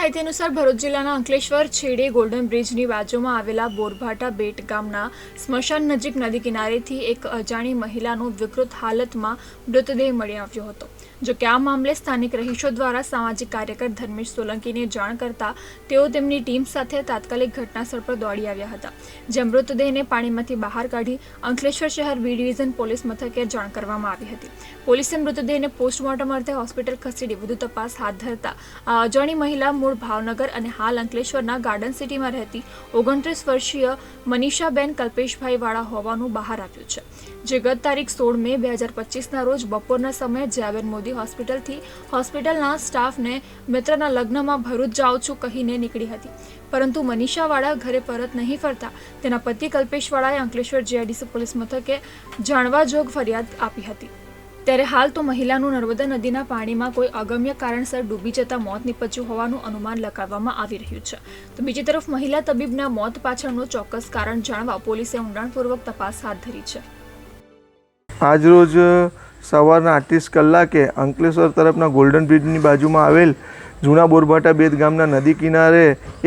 માહિતી અનુસાર ભરૂચ જિલ્લાના અંકલેશ્વર છેડે ગોલ્ડન બ્રિજની બાજુમાં આવેલા બોરભાટા બેટ ગામના સ્મશાન નજીક નદી કિનારેથી એક અજાણી મહિલાનો વિકૃત હાલતમાં મૃતદેહ મળી આવ્યો હતો। જો કે આ મામલે સ્થાનિક રહીશો દ્વારા સામાજિક કાર્યકર ધર્મેશ સોલંકીને જાણ કરતા તેઓ તેમની ટીમ સાથે તાત્કાલિક ઘટનાસ્થળ પર દોડી આવ્યા હતા, જ્યાં મૃતદેહને પાણીમાંથી બહાર કાઢી અંકલેશ્વર શહેર બી ડિવિઝન પોલીસ મથકે જાણ કરવામાં આવી હતી। પોલીસે મૃતદેહને પોસ્ટમોર્ટમ અર્થે હોસ્પિટલ ખસેડી વધુ તપાસ હાથ ધરતા આ અજાણી મહિલા મૂળ ભાવનગર અને હાલ અંકલેશ્વરના ગાર્ડન સિટીમાં રહેતી 29 વર્ષીય મનીષાબેન કલ્પેશભાઈ વાળા હોવાનું બહાર આવ્યું છે, જે ગત તારીખ 16 મે 2025ના રોજ બપોરના સમયે જયાબેન મોદી હોસ્પિટલના સ્ટાફને મિત્રના લગ્નમાં ભરૂચ જાઉં છું કહીને નીકળી હતી, પરંતુ મનીષાવાળા ઘરે પરત નહીં ફરતા તેના પતિ કલ્પેશવાળાએ અંકલેશ્વર જીઆઈડીસી પોલીસ મથકે જાણવા જોગ ફરિયાદ આપી હતી। ત્યારે હાલ તો મહિલાનું નર્મદા નદીના પાણીમાં કોઈ અગમ્ય કારણસર ડૂબી જતા મોત નીપજ્યું હોવાનું અનુમાન લગાવવામાં આવી રહ્યું છે। તો બીજી તરફ મહિલા તબીબના મોત પાછળનું ચોક્કસ કારણ જાણવા પોલીસે ઊંડાણપૂર્વક તપાસ હાથ ધરી છે। આજરોજ સવારના 38 કલાકે અંકલેશ્વર તરફના ગોલ્ડન બ્રિજની બાજુમાં આવેલ જૂના બોરભાટા બેટ ગામના નદી કિનારે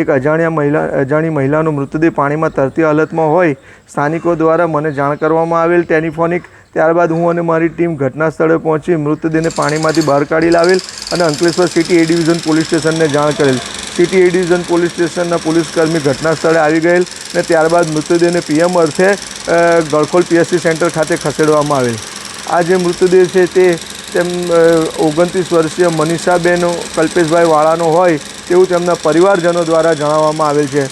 એક અજાણી મહિલાનો મૃતદેહ પાણીમાં તરતી હાલતમાં હોય સ્થાનિકો દ્વારા મને જાણ કરવામાં આવેલ ટેલિફોનિક। ત્યારબાદ હું અને મારી ટીમ ઘટના સ્થળે પહોંચી મૃતદેહને પાણીમાંથી બહાર કાઢી લાવેલ અને અંકલેશ્વર સિટી એ ડિવિઝન પોલીસ સ્ટેશનને જાણ કરેલ। સિટી એ ડિવિઝન પોલીસ સ્ટેશનના પોલીસકર્મી ઘટના સ્થળે આવી ગયેલ અને ત્યારબાદ મૃતદેહને પીએમ અર્થે ગળખોલ પીએસસી સેન્ટર ખાતે ખસેડવામાં આવેલ। આ જે મૃતદેહ છે તે 29 વર્ષીય મનીષાબેન કલ્પેશભાઈ વાળાનો હોય તેવું તેમના પરિવારજનો દ્વારા જણાવવામાં આવેલ છે।